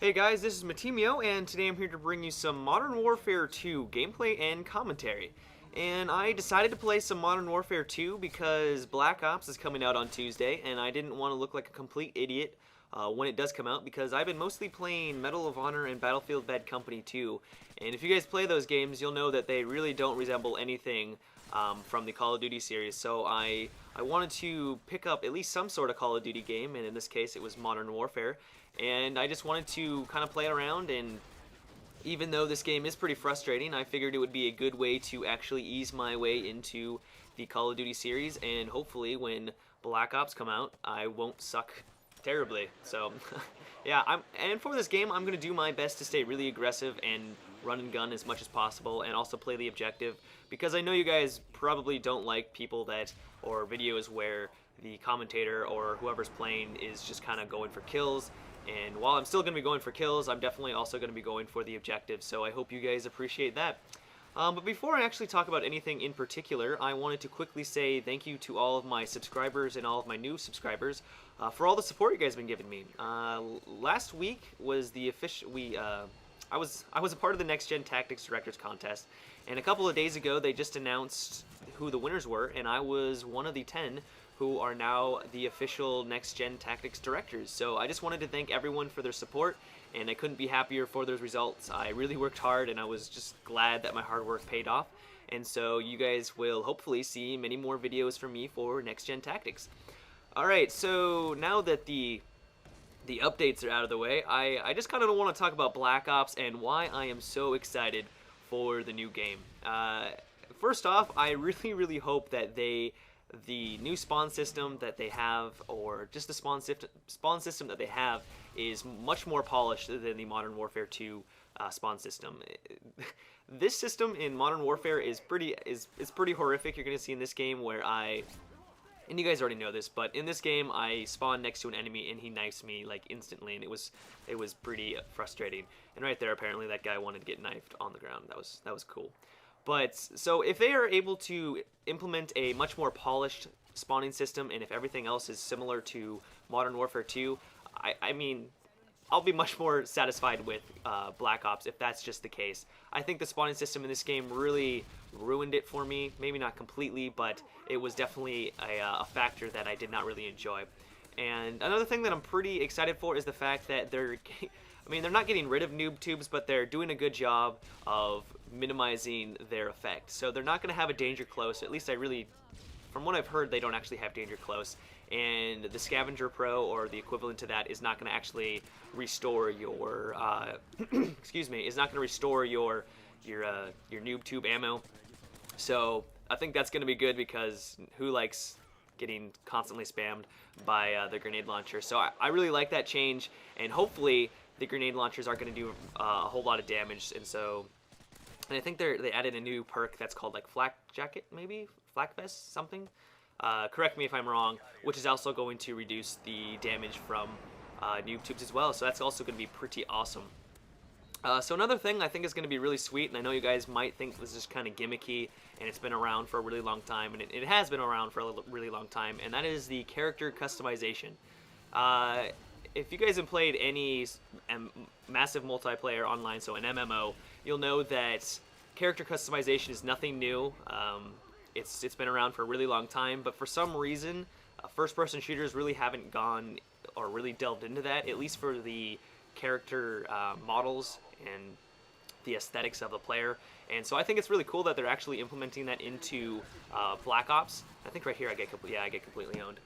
Hey guys, this is Matimi0, and today I'm here to bring you some Modern Warfare 2 gameplay and commentary. And I decided to play some Modern Warfare 2 because Black Ops is coming out on Tuesday, and I didn't want to look like a complete idiot when it does come out, because I've been mostly playing Medal of Honor and Battlefield Bad Company 2. And if you guys play those games, you'll know that they really don't resemble anything from the Call of Duty series. So I wanted to pick up at least some sort of Call of Duty game, and in this case it was Modern Warfare. And I just wanted to kind of play around, and even though this game is pretty frustrating, I figured it would be a good way to actually ease my way into the Call of Duty series, and hopefully when Black Ops come out, I won't suck terribly. So, yeah, and for this game, I'm going to do my best to stay really aggressive and run and gun as much as possible, and also play the objective, because I know you guys probably don't like people or videos where the commentator or whoever's playing is just kind of going for kills. And while I'm still going to be going for kills, I'm definitely also going to be going for the objective, so I hope you guys appreciate that. But before I actually talk about anything in particular, I wanted to quickly say thank you to all of my subscribers and all of my new subscribers for all the support you guys have been giving me. Last week was the official... I was a part of the Next Gen Tactics Directors Contest, and a couple of days ago they just announced who the winners were, and I was one of the 10 who are now the official Next Gen Tactics Directors. So I just wanted to thank everyone for their support, and I couldn't be happier for those results. I really worked hard, and I was just glad that my hard work paid off. And so you guys will hopefully see many more videos from me for Next Gen Tactics. Alright, so now that the updates are out of the way, I just kind of want to talk about Black Ops and why I am so excited for the new game. First off, I really hope that the new spawn system that they have, or just the spawn system that they have, is much more polished than the Modern Warfare 2 spawn system. This system in Modern Warfare is pretty horrific. You're going to see in this game where and you guys already know this, but in this game I spawn next to an enemy and he knifes me like instantly, and it was pretty frustrating. And right there, apparently that guy wanted to get knifed on the ground. That was cool. But so if they are able to implement a much more polished spawning system, and if everything else is similar to Modern Warfare 2, I mean, I'll be much more satisfied with Black Ops if that's just the case. I think the spawning system in this game really ruined it for me. Maybe not completely, but it was definitely a factor that I did not really enjoy. And another thing that I'm pretty excited for is the fact that they're not getting rid of noob tubes, but they're doing a good job of minimizing their effect. So they're not going to have a danger close. At least from what I've heard, they don't actually have danger close. And the Scavenger Pro, or the equivalent to that, is not going to actually restore your excuse me, is not going to restore your noob tube ammo. So I think that's going to be good, because who likes getting constantly spammed by the grenade launcher? So I really like that change, and hopefully the grenade launchers are going to do a whole lot of damage. And I think they added a new perk that's called like Flak Jacket, maybe? Flak Vest, something? Correct me if I'm wrong, which is also going to reduce the damage from noob tubes as well, so that's also going to be pretty awesome. So another thing I think is going to be really sweet, and I know you guys might think this is kind of gimmicky, and it's been around for a really long time, and it has been around for a really long time, and that is the character customization. If you guys have played any massive multiplayer online, so an MMO, you'll know that character customization is nothing new. It's been around for a really long time, but for some reason, first-person shooters really haven't gone or really delved into that, at least for the character models and the aesthetics of the player. And so I think it's really cool that they're actually implementing that into Black Ops. I think right here I get completely owned.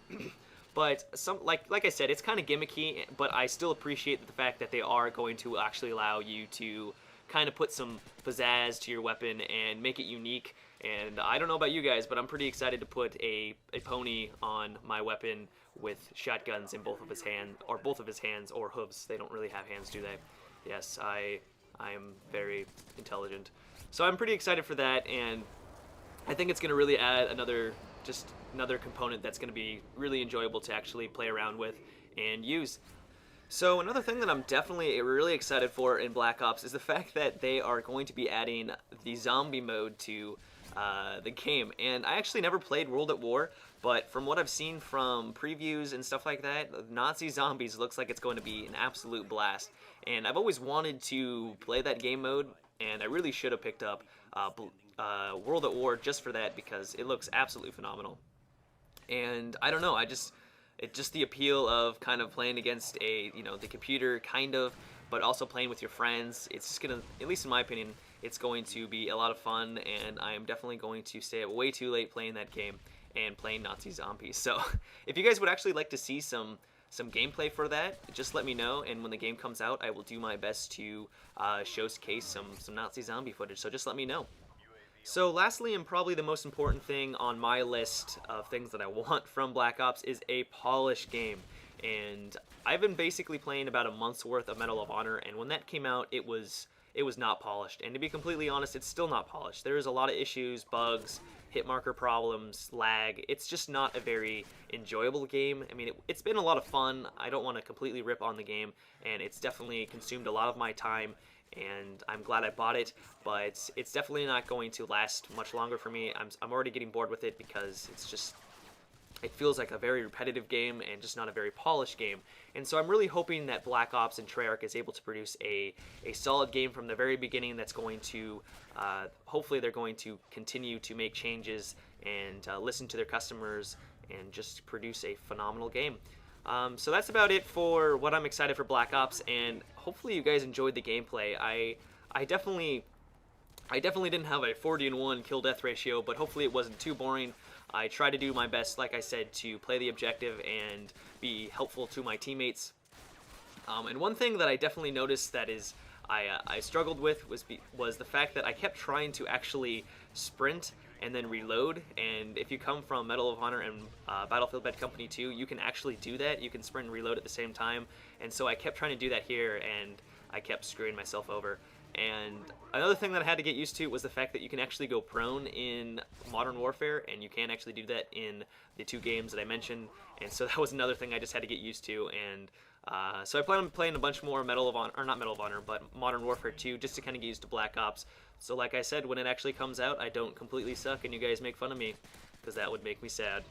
But like I said, it's kind of gimmicky, but I still appreciate the fact that they are going to actually allow you to kind of put some pizzazz to your weapon and make it unique. And I don't know about you guys, but I'm pretty excited to put a pony on my weapon with shotguns in both of his hands or hooves. They don't really have hands, do they? Yes, I am very intelligent. So I'm pretty excited for that, and I think it's going to really add another component that's going to be really enjoyable to actually play around with and use. So another thing that I'm definitely really excited for in Black Ops is the fact that they are going to be adding the zombie mode to the game. And I actually never played World at War, but from what I've seen from previews and stuff like that, Nazi Zombies looks like it's going to be an absolute blast. And I've always wanted to play that game mode, and I really should have picked up World at War just for that because it looks absolutely phenomenal. And I don't know, it's just the appeal of kind of playing against the computer kind of, but also playing with your friends. It's just gonna, at least in my opinion, it's going to be a lot of fun, and I am definitely going to stay up way too late playing that game and playing Nazi Zombies. So if you guys would actually like to see some gameplay for that, just let me know, and when the game comes out, I will do my best to showcase some Nazi zombie footage, so just let me know. So lastly, and probably the most important thing on my list of things that I want from Black Ops is a polished game. And I've been basically playing about a month's worth of Medal of Honor, and when that came out, it was not polished. And to be completely honest, it's still not polished. There's a lot of issues, bugs, hit marker problems, lag. It's just not a very enjoyable game. I mean, it's been a lot of fun. I don't want to completely rip on the game, and it's definitely consumed a lot of my time, and I'm glad I bought it, but it's definitely not going to last much longer for me. I'm already getting bored with it because it feels like a very repetitive game and just not a very polished game. And so I'm really hoping that Black Ops and Treyarch is able to produce a solid game from the very beginning that's going to, hopefully they're going to continue to make changes and listen to their customers and just produce a phenomenal game. So that's about it for what I'm excited for Black Ops, and hopefully you guys enjoyed the gameplay. I definitely didn't have a 40-1 kill death ratio, but hopefully it wasn't too boring. I try to do my best, like I said, to play the objective and be helpful to my teammates. And one thing that I definitely noticed that I struggled with was the fact that I kept trying to actually sprint and then reload. And if you come from Medal of Honor and Battlefield Bad Company 2, you can actually do that. You can sprint and reload at the same time. And so I kept trying to do that here, and I kept screwing myself over. And another thing that I had to get used to was the fact that you can actually go prone in Modern Warfare, and you can actually do that in the two games that I mentioned. And so that was another thing I just had to get used to. And so I plan on playing a bunch more Medal of Honor, or not Medal of Honor, but Modern Warfare 2, just to kind of get used to Black Ops. So like I said, when it actually comes out, I don't completely suck and you guys make fun of me, because that would make me sad.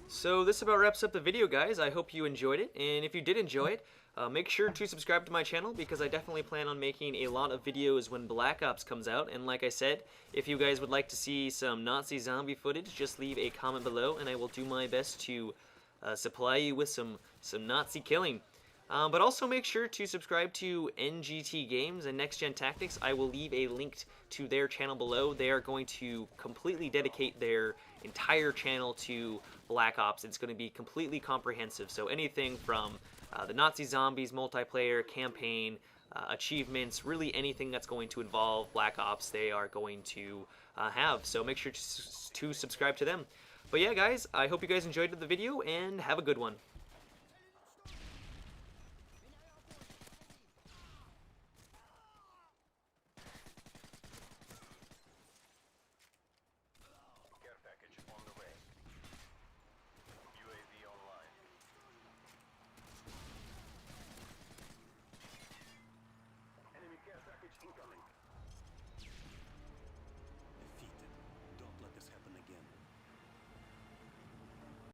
So this about wraps up the video, guys. I hope you enjoyed it, and if you did enjoy it, make sure to subscribe to my channel, because I definitely plan on making a lot of videos when Black Ops comes out. And like I said, if you guys would like to see some Nazi zombie footage, just leave a comment below, and I will do my best to supply you with some Nazi killing. But also make sure to subscribe to NGT Games and Next Gen Tactics. I will leave a link to their channel below. They are going to completely dedicate their entire channel to Black Ops. It's going to be completely comprehensive. So anything from the Nazi Zombies multiplayer, campaign, achievements, really anything that's going to involve Black Ops, they are going to have. So make sure to subscribe to them. But yeah, guys, I hope you guys enjoyed the video, and have a good one.